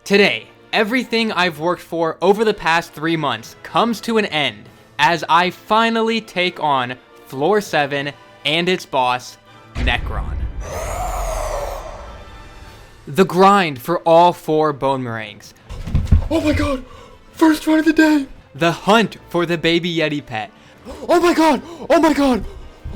Today, everything I've worked for over the past 3 months comes to an end as I finally take on Floor 7 and its boss, Necron. The grind for all 4 bone meringues. Oh my god! First run of the day! The hunt for the baby Yeti pet. Oh my god! Oh my god!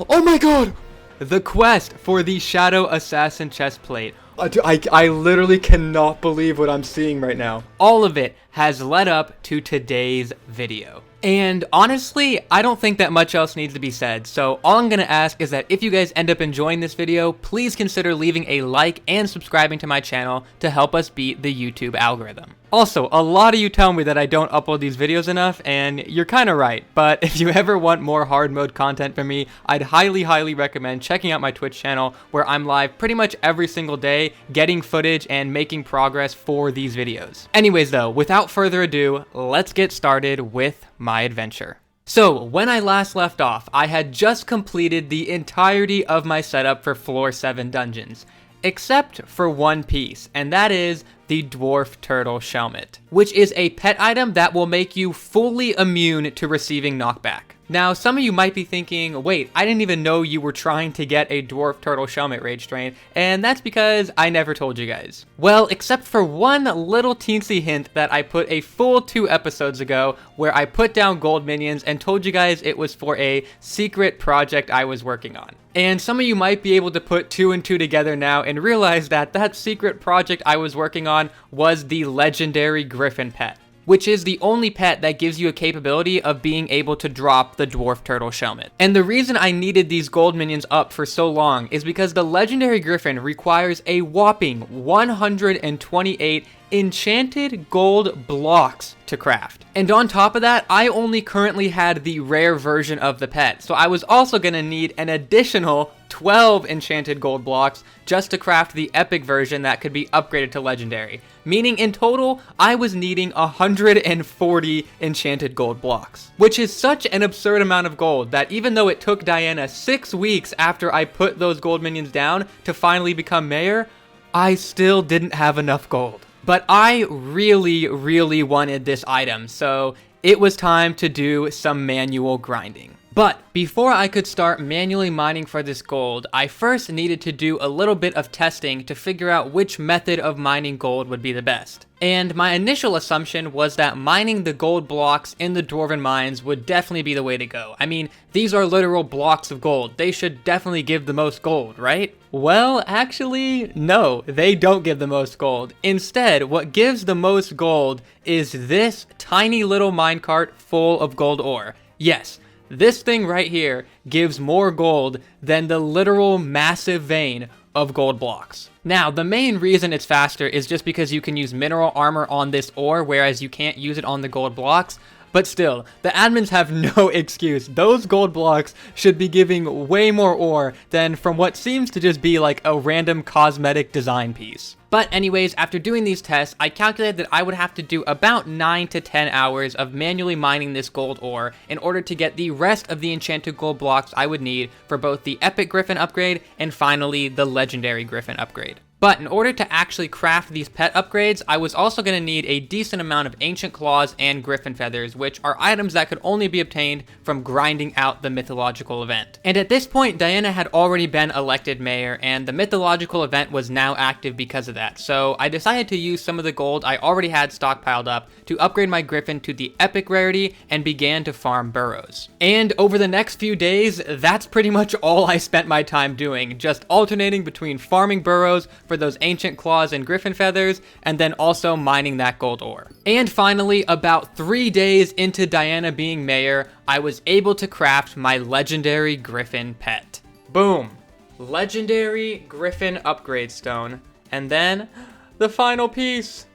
Oh my god! The quest for the Shadow Assassin chest plate. I literally cannot believe what I'm seeing right now. All of it has led up to today's video. And honestly, I don't think that much else needs to be said, so all I'm going to ask is that if you guys end up enjoying this video, please consider leaving a like and subscribing to my channel to help us beat the YouTube algorithm. Also, a lot of you tell me that I don't upload these videos enough, and you're kind of right, but if you ever want more hard mode content from me, I'd highly recommend checking out my Twitch channel, where I'm live pretty much every single day, getting footage and making progress for these videos. Anyways though, without further ado, let's get started with my adventure. So, when I last left off, I had just completed the entirety of my setup for Floor 7 dungeons, except for one piece, and that is the Dwarf Turtle Shelmet, which is a pet item that will make you fully immune to receiving knockback. Now, some of you might be thinking, wait, I didn't even know you were trying to get a Dwarf Turtle Shelmet, Ragetrain, and that's because I never told you guys. Well, except for one little teensy hint that I put a full 2 episodes ago, where I put down gold minions and told you guys it was for a secret project I was working on. And some of you might be able to put 2 and 2 together now and realize that that secret project I was working on was the legendary Griffin pet, which is the only pet that gives you a capability of being able to drop the Dwarf Turtle Shelmet. And the reason I needed these gold minions up for so long is because the legendary Griffin requires a whopping 128 enchanted gold blocks to craft. And on top of that, I only currently had the rare version of the pet, so I was also gonna need an additional 12 enchanted gold blocks just to craft the epic version that could be upgraded to legendary. Meaning in total, I was needing 140 enchanted gold blocks, which is such an absurd amount of gold that even though it took Diana 6 weeks after I put those gold minions down to finally become mayor, I still didn't have enough gold. But I really wanted this item, so it was time to do some manual grinding. But before I could start manually mining for this gold, I first needed to do a little bit of testing to figure out which method of mining gold would be the best. And my initial assumption was that mining the gold blocks in the Dwarven mines would definitely be the way to go. I mean, these are literal blocks of gold. They should definitely give the most gold, right? Well, actually, no, they don't give the most gold. Instead, what gives the most gold is this tiny little minecart full of gold ore. Yes, this thing right here gives more gold than the literal massive vein of gold blocks. Now, the main reason it's faster is just because you can use mineral armor on this ore, whereas you can't use it on the gold blocks. But still, the admins have no excuse. Those gold blocks should be giving way more ore than from what seems to just be like a random cosmetic design piece. But anyways, after doing these tests, I calculated that I would have to do about 9 to 10 hours of manually mining this gold ore in order to get the rest of the enchanted gold blocks I would need for both the epic Griffin upgrade and finally the legendary Griffin upgrade. But in order to actually craft these pet upgrades, I was also going to need a decent amount of ancient claws and griffin feathers, which are items that could only be obtained from grinding out the mythological event. And at this point, Diana had already been elected mayor, and the mythological event was now active because of that. So I decided to use some of the gold I already had stockpiled up to upgrade my griffin to the epic rarity and began to farm burrows. And over the next few days, that's pretty much all I spent my time doing, just alternating between farming burrows for those ancient claws and griffin feathers, and then also mining that gold ore. And finally, about 3 days into Diana being mayor, I was able to craft my legendary griffin pet. Boom! Legendary griffin upgrade stone. And then, the final piece!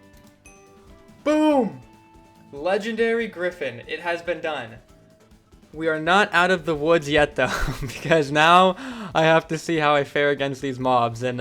Boom! Legendary griffin. It has been done. We are not out of the woods yet though, because now I have to see how I fare against these mobs, and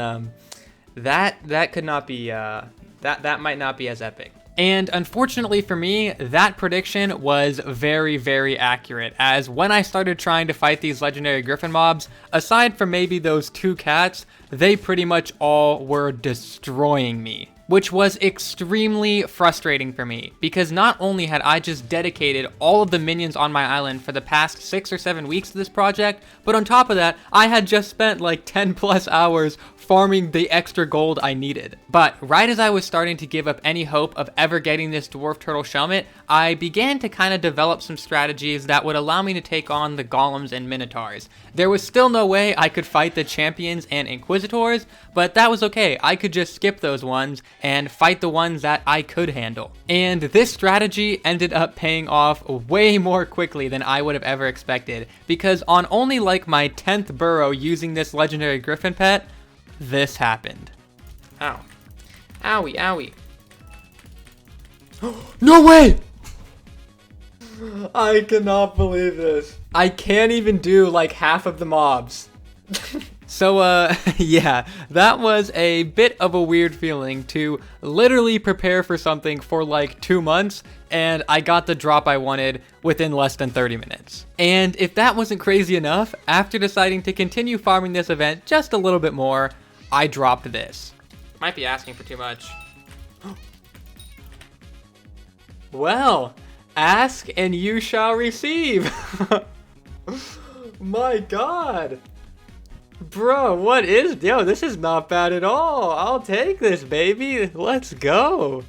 that could not be, that might not be as epic. And unfortunately for me, that prediction was very accurate, as when I started trying to fight these legendary griffin mobs, aside from maybe those 2 cats, they pretty much all were destroying me. which was extremely frustrating for me because not only had I just dedicated all of the minions on my island for the past 6 or 7 weeks to this project, but on top of that, I had just spent like 10 plus hours farming the extra gold I needed. But right as I was starting to give up any hope of ever getting this dwarf turtle shellmet, I began to kind of develop some strategies that would allow me to take on the golems and minotaurs. There was still no way I could fight the champions and inquisitors, but that was okay. I could just skip those ones and fight the ones that I could handle. And this strategy ended up paying off way more quickly than I would have ever expected, because on only like my 10th burrow using this legendary griffin pet, this happened. Ow. Owie, owie. No way! I cannot believe this. I can't even do like half of the mobs. So, yeah, that was a bit of a weird feeling to literally prepare for something for like 2 months, and I got the drop I wanted within less than 30 minutes. And if that wasn't crazy enough, after deciding to continue farming this event just a little bit more, I dropped this. Might be asking for too much. Well, ask and you shall receive. My God. Bro, what is... Yo, this is not bad at all. I'll take this, baby. Let's go.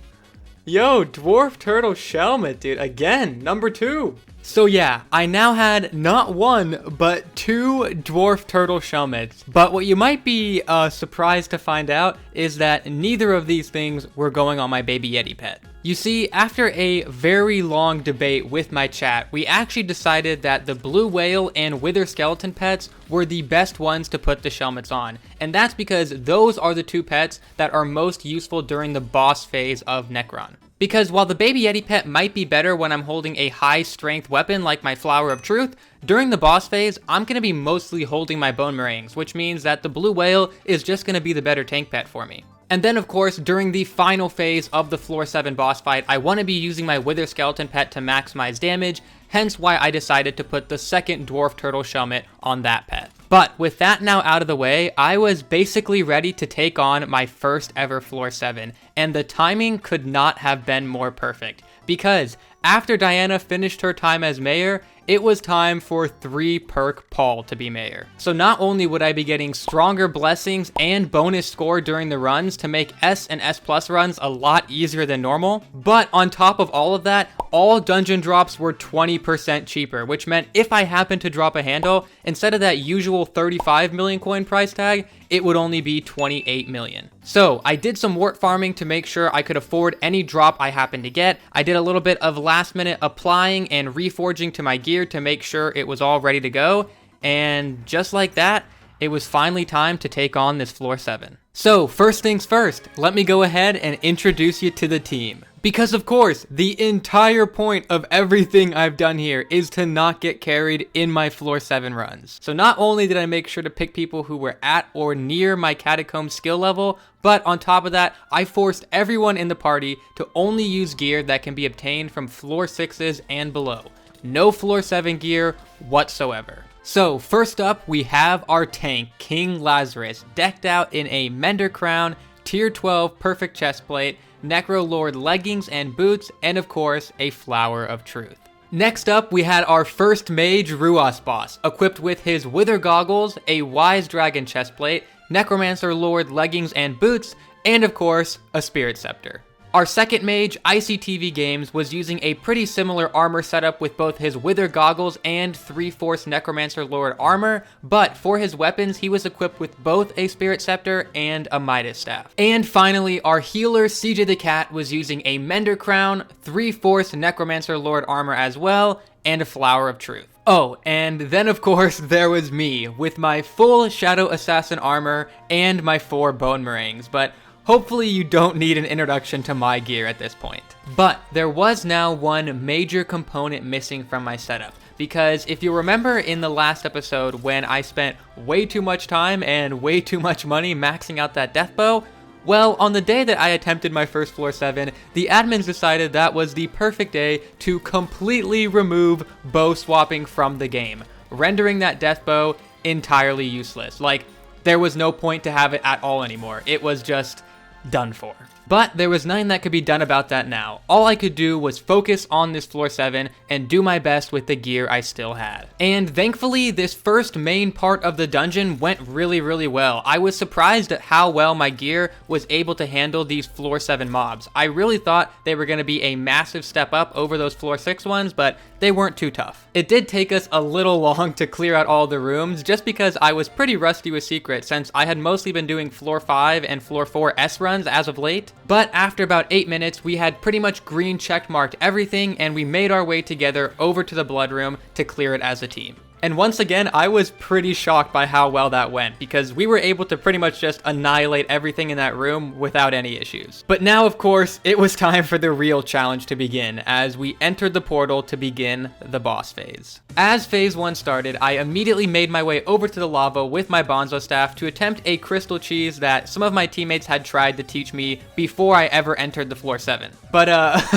Yo, dwarf turtle shellmet, dude. Again, number 2. So yeah, I now had not 1, but 2 dwarf turtle shellmets. But what you might be surprised to find out is that neither of these things were going on my baby yeti pet. You see, after a very long debate with my chat, we actually decided that the blue whale and wither skeleton pets were the best ones to put the shellmets on. And that's because those are the 2 pets that are most useful during the boss phase of Necron. Because while the baby yeti pet might be better when I'm holding a high strength weapon like my Flower of Truth, during the boss phase, I'm going to be mostly holding my bone meringues, which means that the blue whale is just going to be the better tank pet for me. And then of course, during the final phase of the floor 7 boss fight, I want to be using my wither skeleton pet to maximize damage, hence why I decided to put the second dwarf turtle shellmet on that pet. But with that now out of the way, I was basically ready to take on my first ever floor 7, and the timing could not have been more perfect, because after Diana finished her time as mayor, it was time for 3 perk Paul to be mayor. So not only would I be getting stronger blessings and bonus score during the runs to make S and S plus runs a lot easier than normal, but on top of all of that, all dungeon drops were 20% cheaper, which meant if I happened to drop a handle, instead of that usual 35 million coin price tag, it would only be 28 million. So I did some wart farming to make sure I could afford any drop I happened to get. I did a little bit of last minute applying and reforging to my gear to make sure it was all ready to go. And just like that, it was finally time to take on this floor 7. So first things first, let me go ahead and introduce you to the team. Because of course, the entire point of everything I've done here is to not get carried in my floor 7 runs. So not only did I make sure to pick people who were at or near my catacomb skill level, but on top of that, I forced everyone in the party to only use gear that can be obtained from floor 6s and below. No floor 7 gear whatsoever. So first up, we have our tank, King Lazarus, decked out in a Mender Crown, Tier 12 perfect chestplate, Necro Lord leggings and boots, and of course, a Flower of Truth. Next up, we had our first mage, Ruas boss, equipped with his Wither goggles, a Wise Dragon chestplate, Necromancer Lord leggings and boots, and of course, a Spirit Scepter. Our second mage, ICTV Games, was using a pretty similar armor setup with both his Wither goggles and 3/4 Necromancer Lord armor, but for his weapons, he was equipped with both a Spirit Scepter and a Midas Staff. And finally, our healer, CJ the Cat, was using a Mender Crown, 3/4 Necromancer Lord armor as well, and a Flower of Truth. Oh, and then of course, there was me, with my full Shadow Assassin armor and my 4 bone meringues, but hopefully you don't need an introduction to my gear at this point. But there was now one major component missing from my setup, because if you remember in the last episode when I spent way too much time and way too much money maxing out that death bow, well, on the day that I attempted my first floor 7, the admins decided that was the perfect day to completely remove bow swapping from the game, rendering that death bow entirely useless. Like, there was no point to have it at all anymore. It was just done for. But there was nothing that could be done about that now. All I could do was focus on this floor 7 and do my best with the gear I still had. And thankfully, this first main part of the dungeon went really well. I was surprised at how well my gear was able to handle these floor 7 mobs. I really thought they were going to be a massive step up over those floor 6 ones, but they weren't too tough. It did take us a little long to clear out all the rooms just because I was pretty rusty with secrets since I had mostly been doing floor 5 and floor 4 S runs as of late. But after about 8 minutes, we had pretty much green check marked everything and we made our way together over to the blood room to clear it as a team. And once again, I was pretty shocked by how well that went because we were able to pretty much just annihilate everything in that room without any issues. But now, of course, it was time for the real challenge to begin as we entered the portal to begin the boss phase. As phase 1 started, I immediately made my way over to the lava with my Bonzo staff to attempt a crystal cheese that some of my teammates had tried to teach me before I ever entered the floor 7. But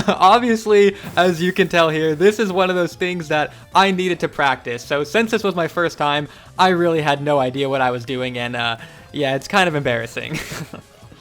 obviously, as you can tell here, this is one of those things that I needed to practice. So since this was my first time, I really had no idea what I was doing, and yeah, it's kind of embarrassing.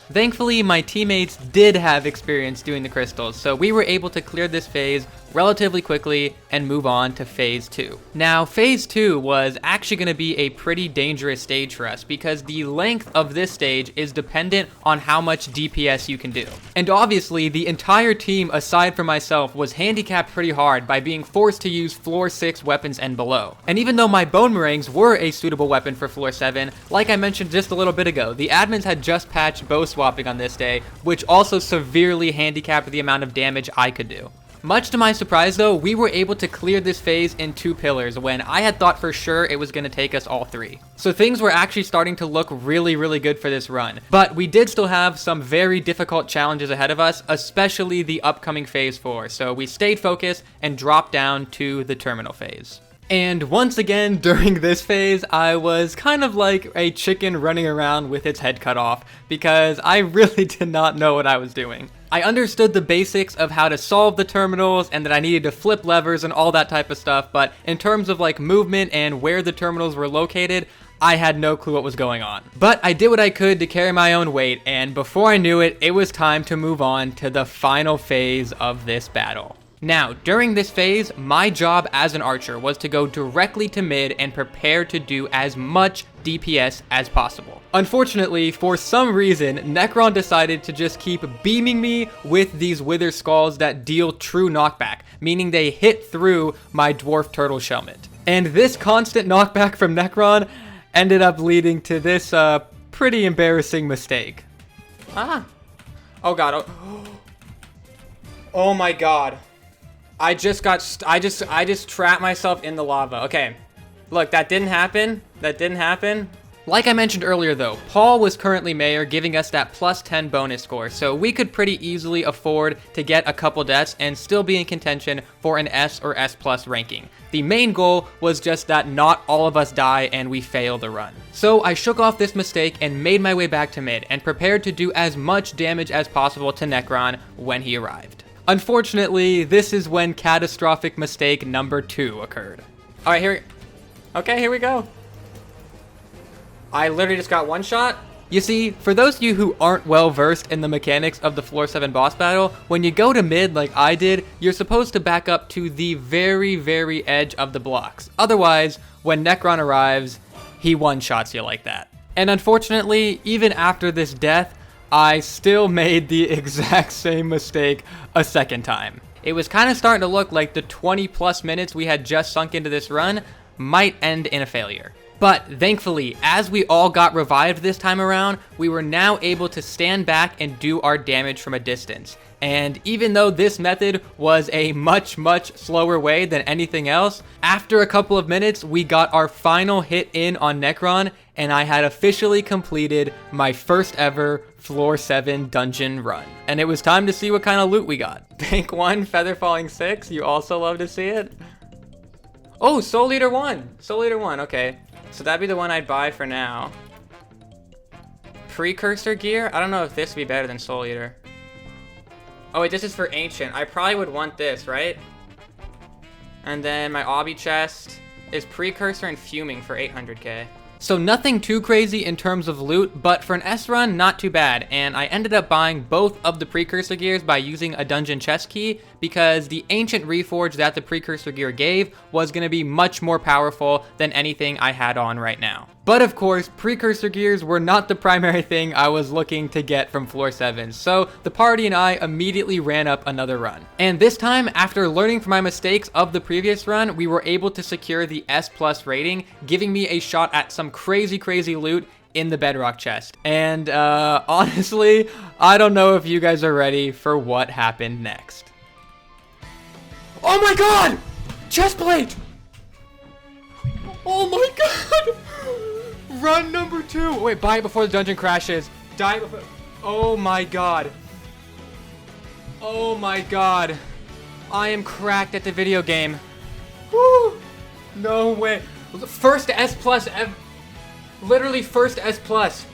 Thankfully, my teammates did have experience doing the crystals, so we were able to clear this phase relatively quickly and move on to phase 2. Now, phase 2 was actually going to be a pretty dangerous stage for us because the length of this stage is dependent on how much DPS you can do. And obviously, the entire team, aside from myself, was handicapped pretty hard by being forced to use floor 6 weapons and below. And even though my bone meringues were a suitable weapon for floor 7, like I mentioned just a little bit ago, the admins had just patched bow swapping on this day, which also severely handicapped the amount of damage I could do. Much to my surprise though, we were able to clear this phase in 2 pillars when I had thought for sure it was going to take us all 3. So things were actually starting to look really good for this run. But we did still have some very difficult challenges ahead of us, especially the upcoming phase 4. So we stayed focused and dropped down to the terminal phase. And once again, during this phase, I was kind of like a chicken running around with its head cut off because I really did not know what I was doing. I understood the basics of how to solve the terminals and that I needed to flip levers and all that type of stuff, but in terms of like movement and where the terminals were located, I had no clue what was going on. But I did what I could to carry my own weight, and before I knew it, it was time to move on to the final phase of this battle. Now, during this phase, my job as an archer was to go directly to mid and prepare to do as much DPS as possible. Unfortunately, for some reason, Necron decided to just keep beaming me with these wither skulls that deal true knockback, meaning they hit through my dwarf turtle shellmet. And this constant knockback from Necron ended up leading to this pretty embarrassing mistake. Oh god. Oh my god. I just trapped myself in the lava. Okay, look, that didn't happen. Like I mentioned earlier though, Paul was currently mayor, giving us that +10 bonus score, so we could pretty easily afford to get a couple deaths and still be in contention for an S or S+ ranking. The main goal was just that not all of us die and we fail the run. So I shook off this mistake and made my way back to mid and prepared to do as much damage as possible to Necron when he arrived. Unfortunately, this is when catastrophic mistake number 2 occurred. All right, here we go. I literally just got one shot. You see, for those of you who aren't well versed in the mechanics of the floor 7 boss battle, when you go to mid like I did, you're supposed to back up to the very edge of the blocks. Otherwise, when Necron arrives, he one-shots you like that. And unfortunately, even after this death, I still made the exact same mistake a second time. It was kind of starting to look like the 20+ minutes we had just sunk into this run might end in a failure. But thankfully, as we all got revived this time around, we were now able to stand back and do our damage from a distance. And even though this method was a much slower way than anything else, after a couple of minutes, we got our final hit in on Necron, and I had officially completed my first ever floor 7 dungeon run. And it was time to see what kind of loot we got. Bank 1, Feather Falling 6, you also love to see it? Oh, Soul Eater 1, okay. So that'd be the one I'd buy for now. Precursor gear? I don't know if this would be better than Soul Eater. Oh wait, this is for Ancient. I probably would want this, right? And then my obby chest is Precursor and Fuming for 800k. So nothing too crazy in terms of loot, but for an S run, not too bad. And I ended up buying both of the precursor gears by using a dungeon chest key because the ancient reforge that the precursor gear gave was going to be much more powerful than anything I had on right now. But of course, precursor gears were not the primary thing I was looking to get from floor 7, so the party and I immediately ran up another run. And this time, after learning from my mistakes of the previous run, we were able to secure the S+ rating, giving me a shot at some crazy loot in the bedrock chest. And honestly, I don't know if you guys are ready for what happened next. Oh my god! Chestplate! Oh my god! Run number 2! Wait, buy it before the dungeon crashes. Die before... Oh my god. Oh my god. I am cracked at the video game. Woo! No way. First S+, literally first S+. That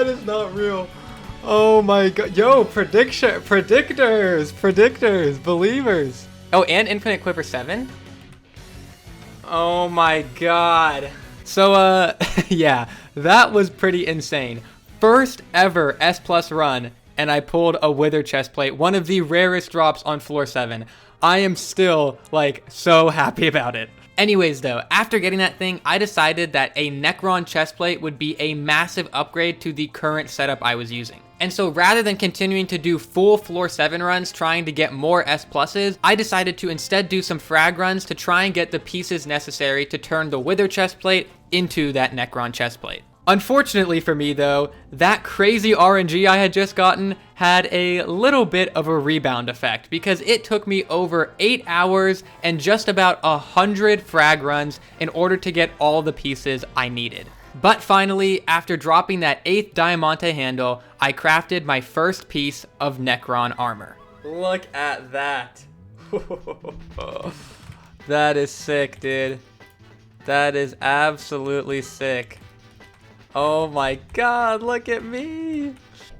is not real. Oh my god. Yo, predictors, believers. Oh, and Infinite Quiver 7? Oh my god. So, yeah, that was pretty insane. First ever S+ run, and I pulled a Wither chestplate, one of the rarest drops on floor 7. I am still, like, so happy about it. Anyways though, after getting that thing, I decided that a Necron chestplate would be a massive upgrade to the current setup I was using. And so rather than continuing to do full floor 7 runs trying to get more S+s, I decided to instead do some frag runs to try and get the pieces necessary to turn the Wither chestplate into that Necron chestplate. Unfortunately for me though, that crazy RNG I had just gotten had a little bit of a rebound effect because it took me over 8 hours and just about 100 frag runs in order to get all the pieces I needed. But finally, after dropping that 8th Diamante handle, I crafted my first piece of Necron armor. Look at that. That is sick, dude. That is absolutely sick. Oh my god, look at me!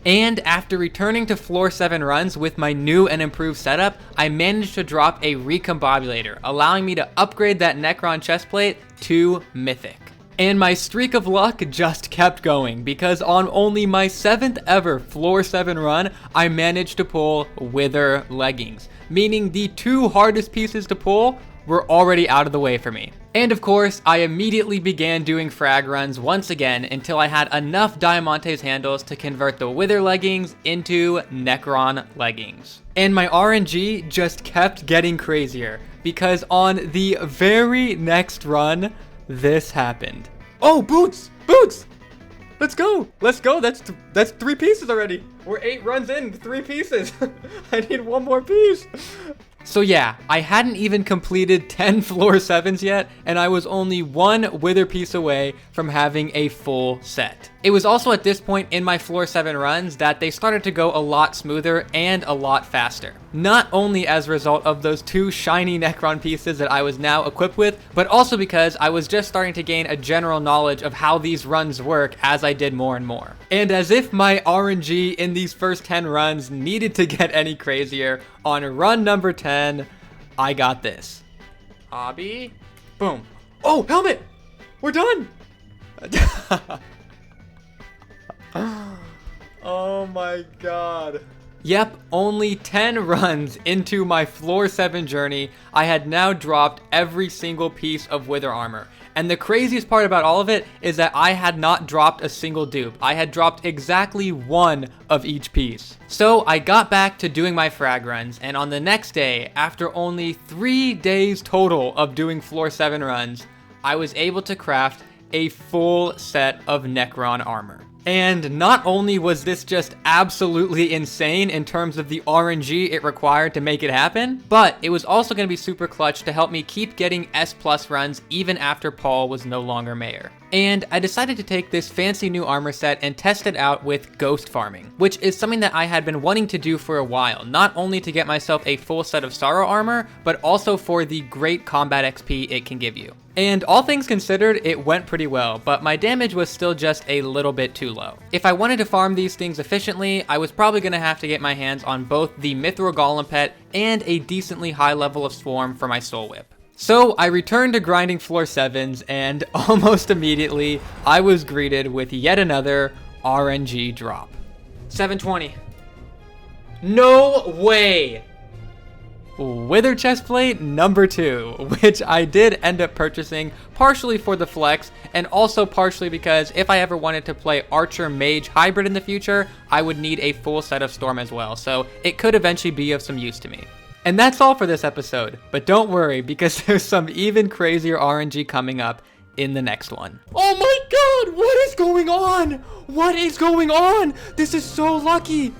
And after returning to floor 7 runs with my new and improved setup, I managed to drop a recombobulator, allowing me to upgrade that Necron chestplate to Mythic. And my streak of luck just kept going, because on only my 7th ever floor 7 run, I managed to pull Wither leggings, meaning the 2 hardest pieces to pull were already out of the way for me. And of course, I immediately began doing frag runs once again until I had enough Diamante's handles to convert the Wither leggings into Necron leggings. And my RNG just kept getting crazier, because on the very next run, this happened. Oh, boots! Boots! Let's go! Let's go! That's 3 pieces already! We're 8 runs in, 3 pieces! I need 1 more piece! So yeah, I hadn't even completed 10 floor 7s yet, and I was only 1 Wither piece away from having a full set. It was also at this point in my floor 7 runs that they started to go a lot smoother and a lot faster. Not only as a result of those 2 shiny Necron pieces that I was now equipped with, but also because I was just starting to gain a general knowledge of how these runs work as I did more and more. And as if my RNG in these first 10 runs needed to get any crazier, on run number 10, I got this. Hobby. Boom. Oh, helmet! We're done! Oh my god. Yep, only 10 runs into my floor 7 journey, I had now dropped every single piece of Wither armor. And the craziest part about all of it is that I had not dropped a single dupe. I had dropped exactly 1 of each piece. So I got back to doing my frag runs, and on the next day, after only 3 days total of doing floor 7 runs, I was able to craft a full set of Necron armor. And not only was this just absolutely insane in terms of the RNG it required to make it happen, but it was also going to be super clutch to help me keep getting S+ runs even after Paul was no longer mayor. And I decided to take this fancy new armor set and test it out with ghost farming, which is something that I had been wanting to do for a while, not only to get myself a full set of Sorrow armor, but also for the great combat XP it can give you. And all things considered, it went pretty well, but my damage was still just a little bit too low. If I wanted to farm these things efficiently, I was probably going to have to get my hands on both the Mithril Golem pet and a decently high level of Swarm for my Soul Whip. So I returned to grinding floor 7s, and almost immediately I was greeted with yet another RNG drop. 720. No way! Wither chestplate number 2, which I did end up purchasing partially for the flex and also partially because if I ever wanted to play Archer Mage hybrid in the future, I would need a full set of Storm as well, so it could eventually be of some use to me. And that's all for this episode, but don't worry because there's some even crazier RNG coming up in the next one. Oh my god, what is going on? What is going on? This is so lucky.